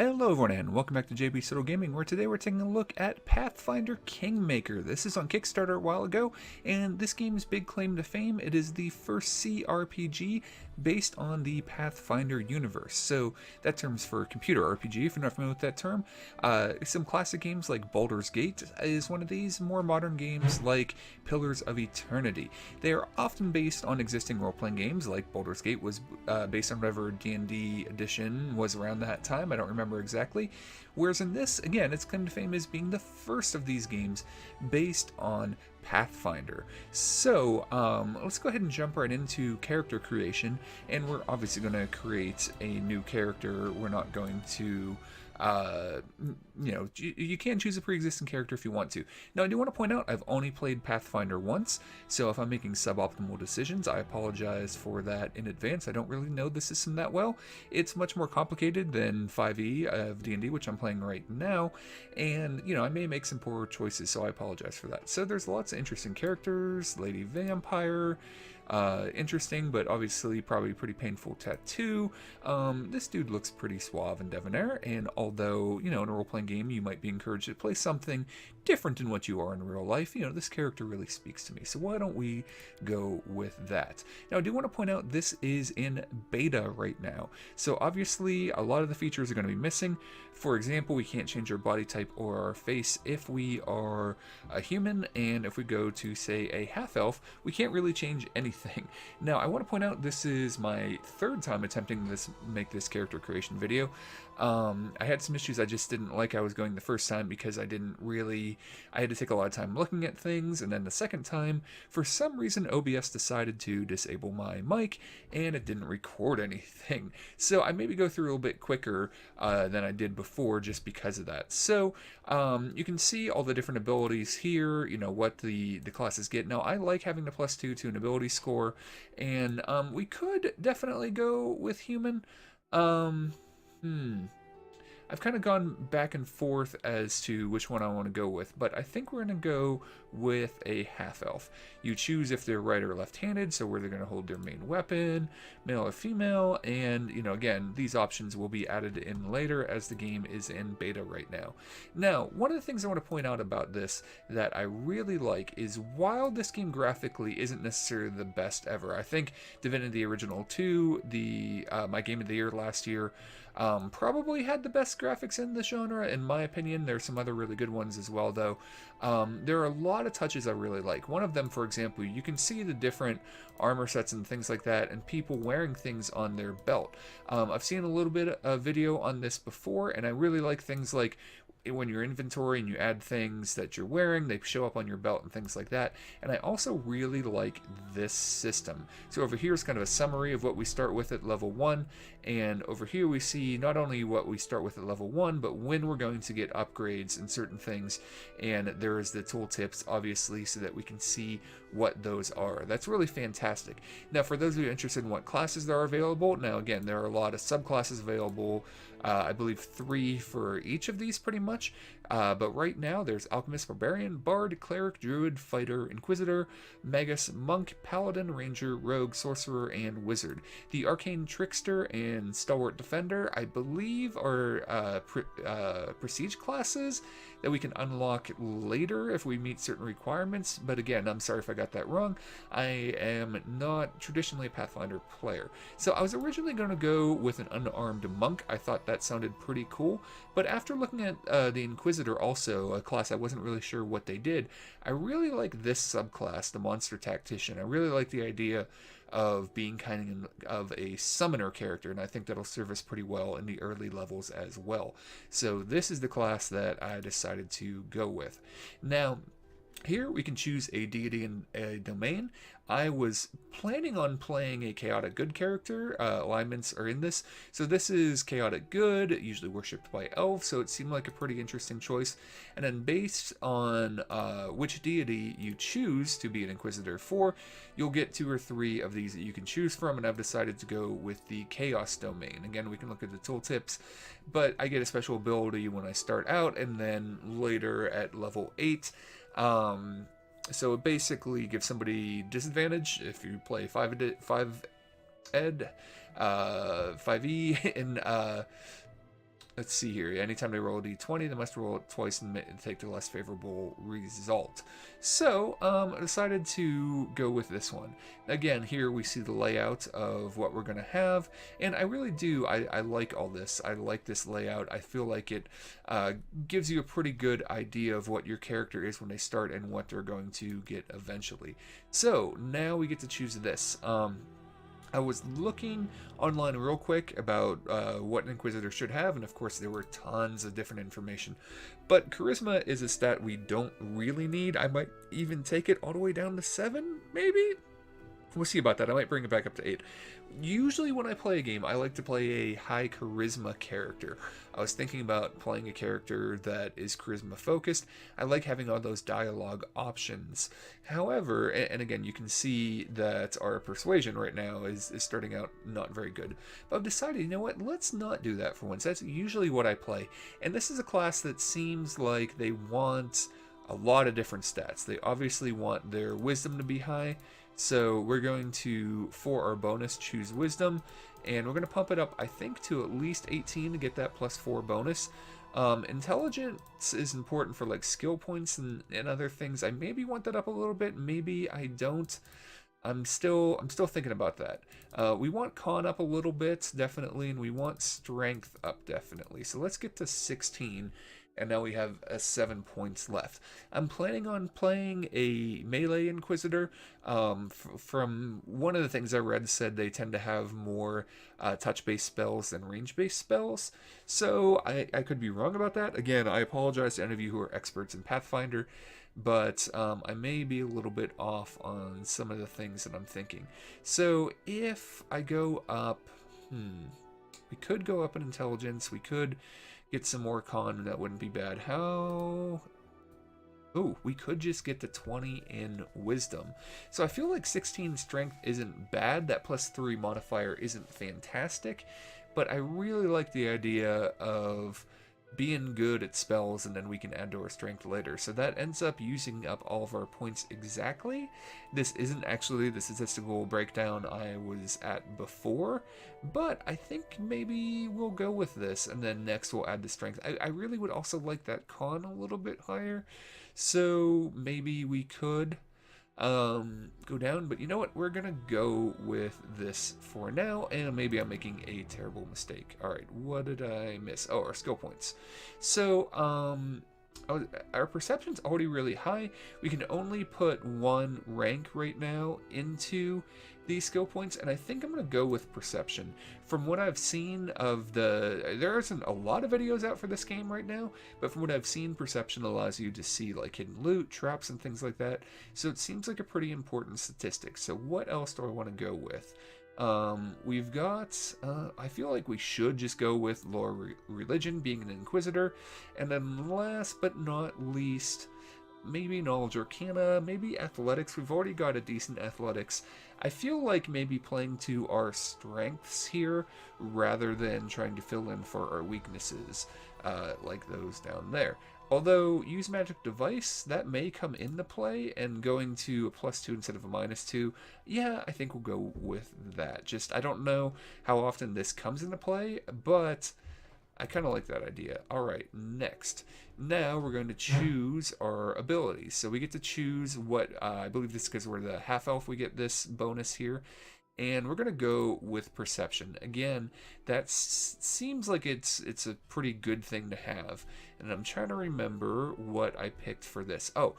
Hello everyone and welcome back to JB Soto Gaming, where today we're taking a look at Pathfinder Kingmaker. This is on Kickstarter a while ago, and this game's big claim to fame, it is the first CRPG based on the Pathfinder universe. So that term's for computer RPG, if you're not familiar with that term. Some classic games like Baldur's Gate is one of these, more modern games like Pillars of Eternity. They are often based on existing role-playing games, like Baldur's Gate was based on whatever D&D edition was around that time, I don't remember exactly. Whereas in this, again, its claim to fame is being the first of these games based on Pathfinder. So let's go ahead and jump right into character creation, and we're obviously going to create a new character. We're not going to you can choose a pre-existing character if you want to. Now, I do want to point out I've only played Pathfinder once, so if I'm making suboptimal decisions, I apologize for that in advance. I don't really know the system that well. It's much more complicated than 5e of D&D, which I'm playing right now, and I may make some poor choices, so I apologize for that. So there's lots of interesting characters. Lady Vampire, interesting, but obviously probably pretty painful tattoo. This dude looks pretty suave and debonair, and although, in a role-playing game you might be encouraged to play something different than what you are in real life, this character really speaks to me, so why don't we go with that. Now, I do want to point out this is in beta right now, so obviously a lot of the features are going to be missing. For example, we can't change our body type or our face if we are a human, and if we go to, say, a half-elf, we can't really change anything. Now, I want to point out this is my third time attempting make this character creation video. I had some issues I just didn't like I was going the first time because I had to take a lot of time looking at things, and then the second time, for some reason, OBS decided to disable my mic, and it didn't record anything. So I maybe go through a little bit quicker than I did before just because of that. So you can see all the different abilities here, what the classes get. Now, I like having the +2 to an ability score, and we could definitely go with human. I've kind of gone back and forth as to which one I want to go with, but I think we're going to go with a half-elf. You choose if they're right or left-handed, so where they're going to hold their main weapon, male or female, and, again, these options will be added in later as the game is in beta right now. Now, one of the things I want to point out about this that I really like is while this game graphically isn't necessarily the best ever, I think Divinity Original 2, my game of the year last year, probably had the best graphics in the genre, in my opinion. There's some other really good ones as well, though. There are a lot of touches I really like. One of them, for example, you can see the different armor sets and things like that, and people wearing things on their belt. I've seen a little bit of video on this before, and I really like things like when you're inventory and you add things that you're wearing, they show up on your belt and things like that. And I also really like this system. So over here is kind of a summary of what we start with at level 1, and over here we see not only what we start with at level 1, but when we're going to get upgrades and certain things, and there is the tooltips obviously so that we can see what those are. That's really fantastic. Now, for those of you interested in what classes there are available, now again, there are a lot of subclasses available. I believe 3 for each of these pretty much, but right now there's Alchemist, Barbarian, Bard, Cleric, Druid, Fighter, Inquisitor, Magus, Monk, Paladin, Ranger, Rogue, Sorcerer, and Wizard. The Arcane Trickster and Stalwart Defender, I believe, are prestige classes that we can unlock later if we meet certain requirements, but again, I'm sorry if I got that wrong. I am not traditionally a Pathfinder player. So I was originally going to go with an unarmed monk. I thought that sounded pretty cool, but after looking at the Inquisitor, also a class I wasn't really sure what they did, I really like this subclass, the Monster Tactician. I really like the idea of being kind of a summoner character, and I think that'll serve us pretty well in the early levels as well. So this is the class that I decided to go with. Now, here we can choose a deity and a domain. I was planning on playing a chaotic good character. Alignments are in this. So this is chaotic good, usually worshipped by elves, so it seemed like a pretty interesting choice. And then based on which deity you choose to be an Inquisitor for, you'll get 2 or 3 of these that you can choose from, and I've decided to go with the Chaos domain. Again, we can look at the tooltips, but I get a special ability when I start out, and then later at level 8, so it basically gives somebody disadvantage if you play 5 ed, 5e in let's see here. Anytime they roll a d20, they must roll it twice and take the less favorable result. So I decided to go with this one. Again, here we see the layout of what we're going to have, and I really do. I like all this. I like this layout. I feel like it gives you a pretty good idea of what your character is when they start and what they're going to get eventually. So now we get to choose this. I was looking online real quick about what an Inquisitor should have, and of course there were tons of different information. But Charisma is a stat we don't really need. I might even take it all the way down to 7, maybe? We'll see about that. I might bring it back up to 8. Usually when I play a game, I like to play a high charisma character. I was thinking about playing a character that is charisma focused. I like having all those dialogue options. However, and again, you can see that our persuasion right now is starting out not very good. But I've decided, you know what, let's not do that for once. That's usually what I play. And this is a class that seems like they want a lot of different stats. They obviously want their wisdom to be high. So we're going to, for our bonus, choose Wisdom, and we're going to pump it up, I think, to at least 18 to get that +4 bonus. Intelligence is important for like skill points and other things. I maybe want that up a little bit, maybe I don't. I'm still thinking about that. We want Con up a little bit, definitely, and we want Strength up, definitely. So let's get to 16. And now we have 7 points left. I'm planning on playing a melee Inquisitor. From one of the things I read said they tend to have more touch-based spells than range-based spells. So I could be wrong about that. Again, I apologize to any of you who are experts in Pathfinder, but I may be a little bit off on some of the things that I'm thinking. So if I go up, we could go up in intelligence. We could get some more con, that wouldn't be bad. How? Oh, we could just get to 20 in wisdom. So I feel like 16 strength isn't bad. That +3 modifier isn't fantastic, but I really like the idea of being good at spells, and then we can add to our strength later. So that ends up using up all of our points exactly. This isn't actually the statistical breakdown I was at before, but I think maybe we'll go with this, and then next we'll add the strength. I really would also like that con a little bit higher, so maybe we could go down, but you know what, we're gonna go with this for now, and maybe I'm making a terrible mistake. All right, what did I miss? Oh, our skill points. So our perception's already really high. We can only put 1 rank right now into these skill points, and I think I'm gonna go with perception. From what I've seen of there isn't a lot of videos out for this game right now, but from what I've seen, perception allows you to see like hidden loot, traps, and things like that. So it seems like a pretty important statistic. So what else do I want to go with? We've got, I feel like we should just go with lore religion, being an Inquisitor, and then last but not least, maybe knowledge arcana, maybe athletics. We've already got a decent athletics. I feel like maybe playing to our strengths here rather than trying to fill in for our weaknesses, like those down there. Although, use magic device, that may come into play, and going to a +2 instead of a -2, yeah, I think we'll go with that. Just, I don't know how often this comes into play, but I kind of like that idea. All right, next. Now we're going to choose our abilities. So we get to choose what, I believe this is because we're the half-elf, we get this bonus here. And we're going to go with perception. Again, that seems like it's a pretty good thing to have. And I'm trying to remember what I picked for this. Oh,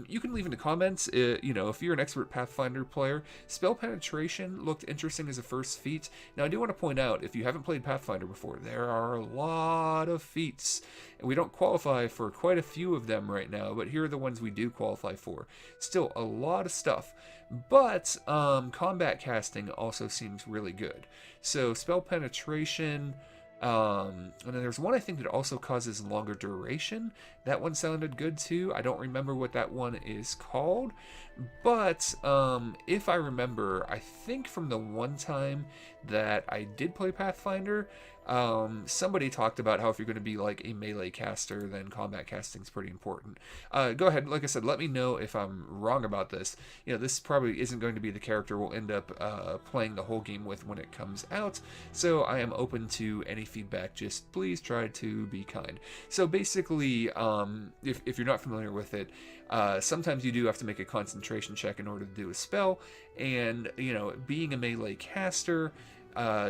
you can leave in the comments, you know, if you're an expert Pathfinder player. Spell penetration looked interesting as a first feat. Now, I do want to point out, if you haven't played Pathfinder before, there are a lot of feats. And we don't qualify for quite a few of them right now, but here are the ones we do qualify for. Still, a lot of stuff. But combat casting also seems really good. So spell penetration, and then there's one I think that also causes longer duration. That one sounded good too. I don't remember what that one is called, but if I remember, I think from the one time that I did play Pathfinder, Somebody talked about how if you're going to be like a melee caster, then combat casting is pretty important. Go ahead, like I said, let me know if I'm wrong about this. This probably isn't going to be the character we'll end up playing the whole game with when it comes out, so I am open to any feedback. Just please try to be kind. So basically, if you're not familiar with it, sometimes you do have to make a concentration check in order to do a spell, and being a melee caster,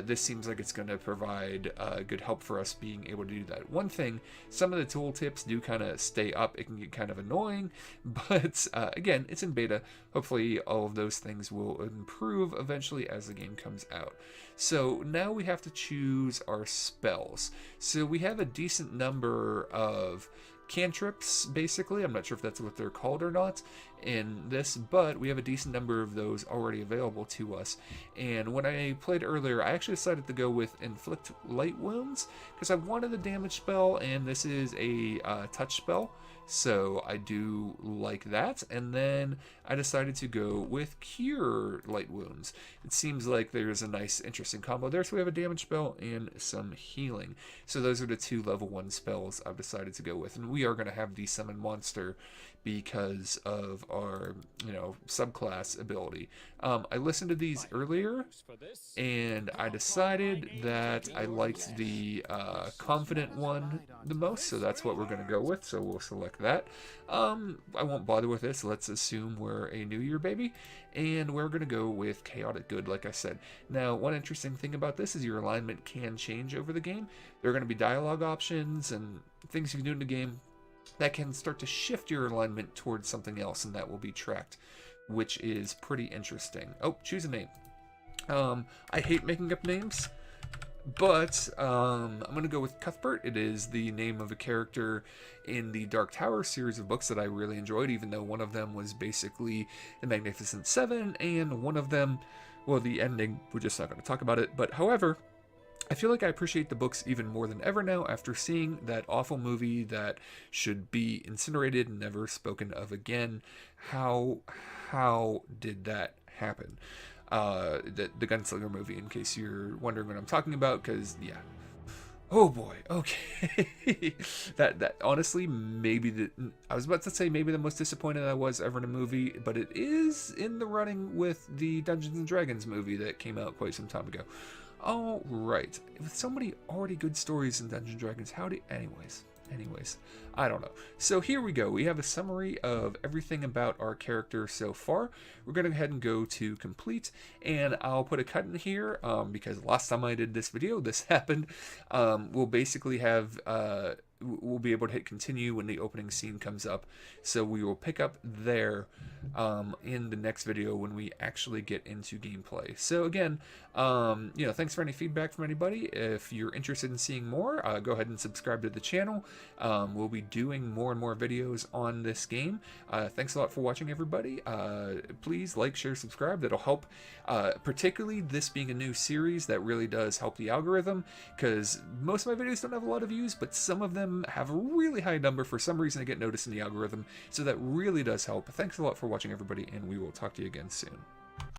this seems like it's going to provide good help for us being able to do that. One thing, some of the tooltips do kind of stay up. It can get kind of annoying, but again, it's in beta. Hopefully all of those things will improve eventually as the game comes out. So now we have to choose our spells. So we have a decent number of cantrips, basically. I'm not sure if that's what they're called or not in this, but we have a decent number of those already available to us. And when I played earlier, I actually decided to go with Inflict Light Wounds because I wanted the damage spell, and this is a touch spell, so I do like that. And then I decided to go with Cure Light Wounds. It seems like there's a nice, interesting combo there. So we have a damage spell and some healing. So those are the 2 level 1 spells I've decided to go with. And we are going to have the Summon Monster because of our, subclass ability. I listened to these earlier, and I decided that I liked the Confident one the most, so that's what we're going to go with, so we'll select that. I won't bother with this. Let's assume we're a New Year baby, and we're going to go with Chaotic Good, like I said. Now, one interesting thing about this is your alignment can change over the game. There are going to be dialogue options and things you can do in the game that can start to shift your alignment towards something else, and that will be tracked, which is pretty interesting. Oh, choose a name. I hate making up names, but I'm going to go with Cuthbert. It is the name of a character in the Dark Tower series of books that I really enjoyed, even though one of them was basically the Magnificent Seven, and one of them, well, the ending, we're just not going to talk about it, but however, I feel like I appreciate the books even more than ever now after seeing that awful movie that should be incinerated and never spoken of again. How did that happen? The Gunslinger movie, in case you're wondering what I'm talking about, because, yeah. Oh boy, okay. that honestly, I was about to say maybe the most disappointed I was ever in a movie, but it is in the running with the Dungeons and Dragons movie that came out quite some time ago. All right, with so many already good stories in Dungeons & Dragons, anyways, I don't know. So here we go. We have a summary of everything about our character so far. We're going to go ahead and go to complete, and I'll put a cut in here because last time I did this video, this happened. We'll basically have... we'll be able to hit continue when the opening scene comes up, so we will pick up there in the next video when we actually get into gameplay. So again, thanks for any feedback from anybody. If you're interested in seeing more, go ahead and subscribe to the channel. We'll be doing more and more videos on this game. Thanks a lot for watching, everybody. Please like, share, subscribe. That'll help, particularly this being a new series. That really does help the algorithm, because most of my videos don't have a lot of views, but some of them have a really high number. For some reason, I get noticed in the algorithm, so that really does help. Thanks a lot for watching, everybody, and we will talk to you again soon.